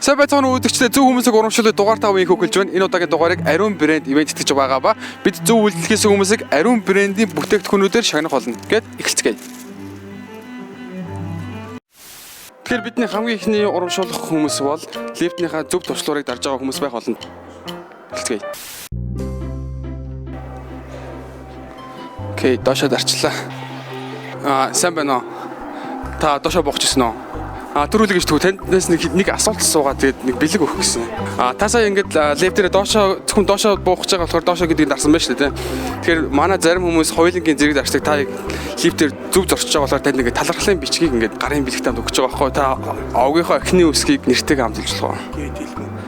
Сайн байцгаана уу үзэгчдээ зөв хүмүүсийг урамшуулдаг дугаар 5-ыг хөглж байна. Энэ удаагийн дугаарыг Ариун брэнд ивент итгэж байгаа ба бид зөв үйлдэлхээс хүмүүсийг Ариун брэндийн бүтээгдэхүүнүүдээр шагнах болно гэд эхэлцгээе. Тэгэхээр бидний хамгийн ихний урамшуулах хүмүүс бол лифтнийхаа зөв туршлагыг дарж байгаа хүмүүс байх болно. Эхэлцгээе. Окей, доошоо дарчлаа. Сайн байна уу? Та доошоо бохчихсон уу? Төрүүлэг гэж түү танаас нэг асуулт суугаад тэгээд нэг бэлэг өгөх гэсэн. Та сая ингээд лифтээр зөвхөн доошоо буугч байгаа болохоор доошоо гэдгийг дарсан байна шүү дээ. Тэгэхээр манай зарим хүмүүс хоёулангийн зэрэг дарчдаг. Та лифтээр зөв зорчиж байгаа болохоор танд ингээд талархлын бичгийг ингээд гарын бэлэгтанд өгч байгаа байхгүй. Та овгийнхоо эхний үсгийг нэртэйг хамталж байгаа.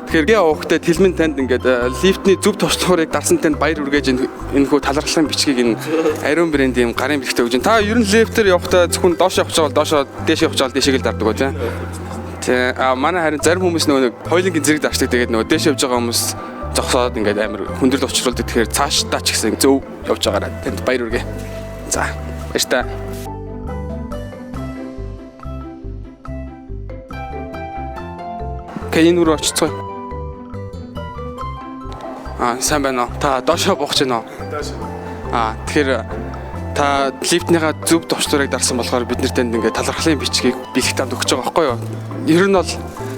Тэгэхээр овгтой тэлмэн танд ингээд лифтний зөв туршлагыг дарсан танд баяр хүргээж энэ хүү талархлын бичгийг энэ Ариун брэндийн гарын бэлэгтээ өгж байна. Та ер нь лифтээр явахдаа зөвхөн доошоо явж байгаа бол доошоо дээшээ явж байгаа дээшээ л дардаг үү? Тэ манай харин зарим хүмүүс нөгөө хоёулангийн зэрэг дарчдаг. Тэгээд нөгөө дээш явж байгаа хүмүүс зогсоод ингээд амар хүндрэл учруулдаг. Тэгэхээр цаашдаа ч гэсэн зөв явж байгаараа танд баяр хүргэе. За баяртай. Кэйн рүү очицгоо. Сайн байна уу? Та доошоо буугч байна уу? Доошоо. Тэгэхээр та лифтнийхаа зөв туршлагыг дарсан болохоор бид нарт ингээд талархлын бичгийг бэлэгтанд өгч байгаа байхгүй юу? Ер нь бол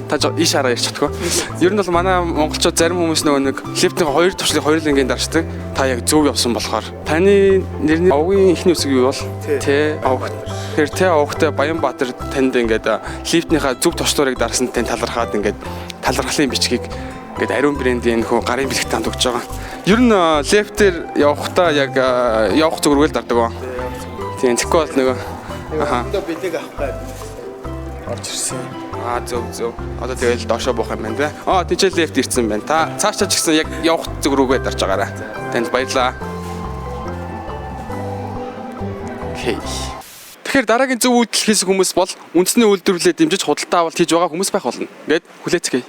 та ийш хараа ярьж чадахгүй. Ер нь бол манай монголчууд зарим хүмүүс нөгөө нэг лифтнийхаа хоёр туршлагыг хоёрлангийн дарчдаг. Та яг зөв явсан болохоор таны нэрний овгийн ихний үсэг юу бол? Тэ овг. Тэгэхээр тэ овгтой Баянбаатар танд ингээд лифтнийхаа зөв туршлагыг дарсан тань талархаад ингээд талархлын бичгийг ингээд Ариун брэндийн хөө гарын бэлэгтанд өгч байгаа. Ер нь лифтээр явахдаа яг явах зүг рүүгээ л дардаг ба. Тийм тэгэхгүй бол нөгөө одоо бэлэг авах гад орж ирсэн. Зөв. Одоо тэгэл доошоо буух юм байна те. Тийчээ лифт ирсэн байна. Та цаашаа ч гэсэн яг явах зүг рүүгээ дарж байгаарай. Танд баярлалаа. Окей. Тэгэхээр дараагийн зөв үйлдэл хийсэн хүмүүс бол үндэсний үйлдвэрлэлээ дэмжиж худалдаа авалт хийж байгаа хүмүүс байх болно. Гэт хүлээцгээе.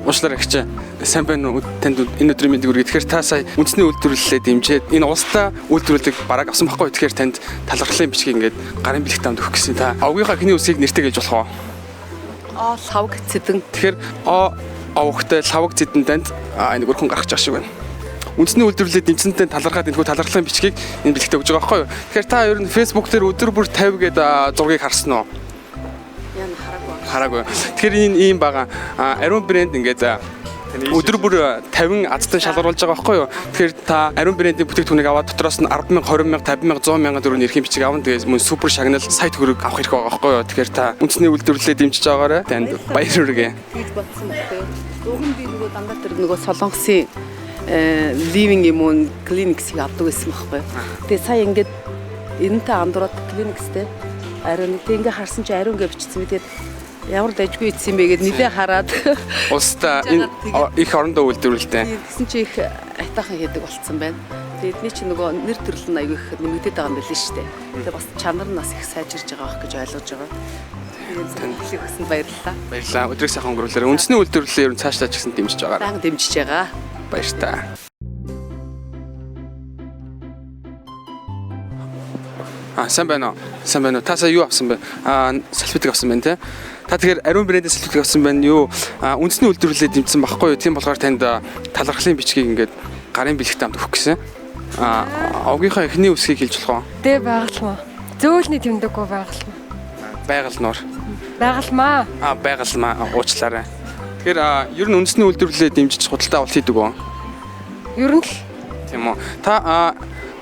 Уучлаарай гэх сайн байна уу? Танд энэ өдрийн мэндийг хүргэе. Тэгэхээр та сая үндэсний үйлдвэрлэлээ дэмжиж энэ улстай үйлдвэрлэлийг бараг авсан байхгүй. Тэгэхээр танд талархлын бичгийг ингээд гарын бэлэгтанд өгөх гэсэн. Та овгийнхаа эхний үсгийг нэртэй гэж болох уу? Лавг цэдэн. Тэгэхээр овгтой лавг цэдэн танд энэ өрхөн гарах гэж шиг байна. Үндэсний үйлдвэрлэлээ дэмжсэн танд талархаад энэ хүү талархлын бичгийг энэ бэлэгтээ өгж байгаа байхгүй. Тэгэхээр та ер нь Facebook дээр өдөр бүр 50 гэдэг зургийг харсан уу? Хараагүй. Тэгэхээр энэ ийм байгаа. Ариун брэнд ингээд өдөр бүр 50 азтай шалгаруулж байгаа байхгүй юу? Тэгэхээр та Ариун брэндийн бүтээгдэхүүнийг аваад дотроос нь 10,000, 20,000, 50,000, 100,000 төгрөгийн эрхийн бичиг авна. Тэгээд мөн супер шагнал сая төгрөг авах хэрэг байгаа байхгүй юу? Тэгэхээр та үндэсний үйлдвэрлэлээ дэмжиж байгаарай. Танд баяр хүргэе. Хийж бодсон байхгүй юу? Уг нь би нөгөө дандаа тэр нөгөө Солонгосын living immune clinics-ийг авдаг байсан байхгүй юу? Тэгээд сая ингээд энэтэй андуураад clinics-тэй Ариун нэг ингээ харсан чи Ариун гэж бичсэн. Тэгээд ямар дайггүй ийдсэн бэ гэд нилээ хараад улстай энэ их орондоо үйлдвэрлэлтэй. Тэгсэн чи их айтаахан хийдэг болцсон байна. Тэгээд эдний чи нөгөө нэр төрөл нь аягүй их нэмэгдээд байгаа юм байл шүү дээ. Тэгээд бас чанар нь бас их сайжирж байгаа байх гэж ойлгож байгаа. Тэгээд хэлхийг хүсэнд баярлалаа. Баярлалаа. Өдрийг сайхан өнгөрүүлээрэй. Үндэсний үйлдвэрлэлээ ер нь цаашлаа ч гэсэн дэмжиж байгаа. Баян дэмжиж байгаа. Баяртай. Сайн байна уу? Та сая юу авсан бэ? Салфетик авсан байна те. Та тэгэхээр Ариун брэндийн салфетик авсан байна юу? Үндэсний үйлдвэрлэлээ дэмжсэн байхгүй юу? Тийм болохоор танд талархлын бичгийг ингээд гарын бэлэгтээ өгөх гэсэн. Овгийнхаа эхний үсгийг хэлж болох уу? Тэ байгалмаа. Зөөлний тэмдэггүй байгалмаа. Байгалнуур. Байгалмаа. Байгалмаа уучлаарай. Тэгэхээр ер нь үндэсний үйлдвэрлэлээ дэмжиж худалдаа авалт хийдэг үү? Ер нь л. Тийм үү. Та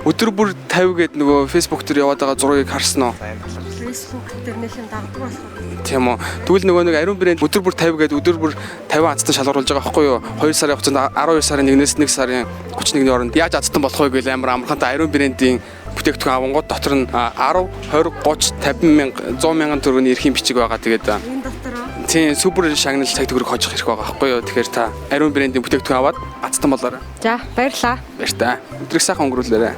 өдөр бүр 50 гээд нөгөө Facebook дээр яваад байгаа зургийг харсан уу? Facebook дээр нэхэн дагдаг болохоор. Тийм үү. Тэгвэл нөгөө нэг Ариун брэнд өдөр бүр 50 гээд өдөр бүр 50 азтай шалгаруулж байгаа байхгүй юу? 2 сарын хугацаанд 12 сарын 1-ээс 1 сарын 31-ний хооронд яаж азтан болох вэ гэж амар амархантай Ариун брэндийн бүтээгдэхүүн авангууд дотор нь 10, 20, 30, 50 мянга, 100 мянган төгрөгийн эрхийн бичиг байгаа. Тэгээд энэ дотор тийм супер шагнал цаг төгрөг хожих хэрэг байгаа байхгүй юу? Тэгэхээр та Ариун брэндийн бүтээгдэхүүн аваад азтан болоорой. За баярлаа. Баяртай. Өдрийг сайхан өнгөрүүлээрэй.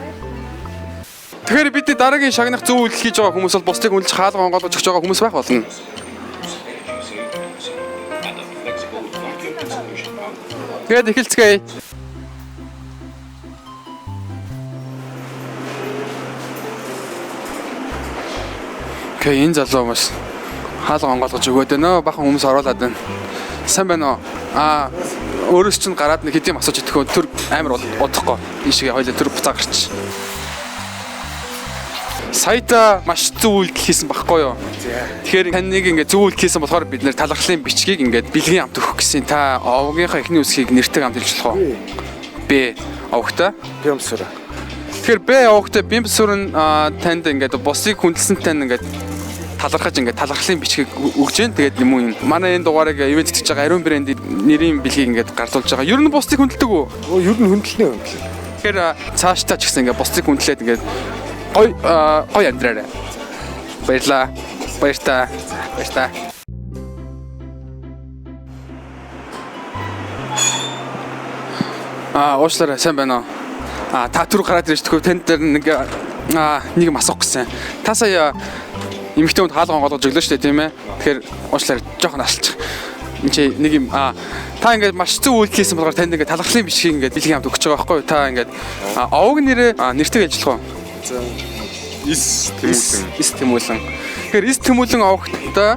Тэгэхээр бидний дараагийн шагнах зөв үйлдэл хийж байгаа хүмүүс бол бусдыг үнэлж хаалга онгойлгож өгч байгаа хүмүүс байх болно. Тэгээд эхэлцгээе. Окей, энэ залуу маш хаалга онгойлгож өгөөд байна. Бахан хүмүүс оруулаад байна. Сайн байна уу? Өөрөөс чинь гараад нэг хэдийн асууж идэхөө төр амар удахгүй. Ийшээ хоёлаа төр буцаа гарч. Саяда маш зөв үйлдэл хийсэн баггүй юу? Тэгэхээр таныг ингээд зөв үйлдэл хийсэн болохоор бид нэр талархлын бичгийг ингээд бэлгийн амт өгөх гэсэн. Та овгийнхаа эхний үсгийг нэртэй амт хэлж болох уу? Б. Овгтой. Бямсур. Тэгэхээр Б овгтой бимсүр нь танд ингээд босыг хүндэлсэнтэй ингээд талархаж ингээд талархлын бичгийг өгж जैन. Тэгээд юм уу манай энэ дугаарыг ивент хийж байгаа Ариун брендийн нэрийн бэлгийг ингээд гардуулж байгаа. Ер нь бусдыг хүндэлдэг үү? Ер нь хүндэлнэ. Тэгэхээр цаашдаа ч гэсэн ингээд бусдыг хүндлээд ингээд гой амьдраарай. Баярлаа. Баяртай. Баяртай. Уучлаарай, сайн байна уу? Та түр гараад ирж төгөө танд дээр нэг юм асуух гэсэн. Та сая эмэгтэй хүнд хаалга онгойлгож өглөө шүү дээ, тийм ээ. Тэгэхээр уучлаарай, жоохон асалчих. Энд чи нэг юм та ингээд маш зөв үйлдэл хийсэн болохоор танд ингээд талархлын бичгийг ингээд бэлгийн хамт өгч байгаа байхгүй юу? Та ингээд овог нэрээ нэртэйг ажиллах уу? За. Ис тэмүүлэн. Тэгэхээр ис тэмүүлэн овогтой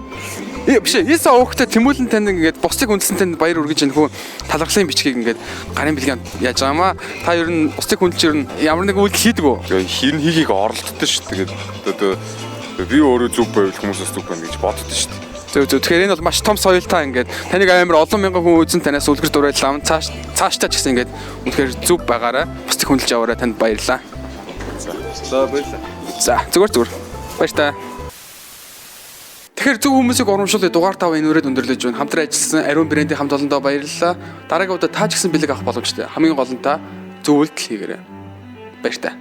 биш ээ, ис овогтой тэмүүлэн танд ингээд бусдыг үндсэн танд баяр үргэж энэ хүү талархлын бичгийг ингээд гарын бэлгийн яаж байгаамаа. Та ер нь бусдыг хүндэлж ер нь ямар нэг үйлдэл хийдэг үү? Хин хийгийг оролддог шүү дээ. Тэгээд одоо би өөрөө зүг байвал хүмүүсээс зүг байна гэж боддог шүү дээ. Зөв. Тэгэхээр энэ бол маш том соёлтой ингээд таныг амар олон мянган хүн үзэн танаас үлгэр дуурайлаа. Цаашдаа ч гэсэн ингээд үнэхээр зөв байгаарай. Бусдыг хүндэлж аваарай. Танд баярлалаа. За баярлалаа. За зүгээр. Баяртай. Тэгэхээр зөв хүмүүсийг урамшуулъя дугаар 5 энэ үрээд өндөрлөж байна. Хамтран ажилласан Ариун брендийн хамт олондоо баярлалаа. Дараагийн удаа та ч гэсэн бэлэг авах боломжтой. Хамгийн гол нь та зөв үйлдэл хийгээрэй. Баяртай.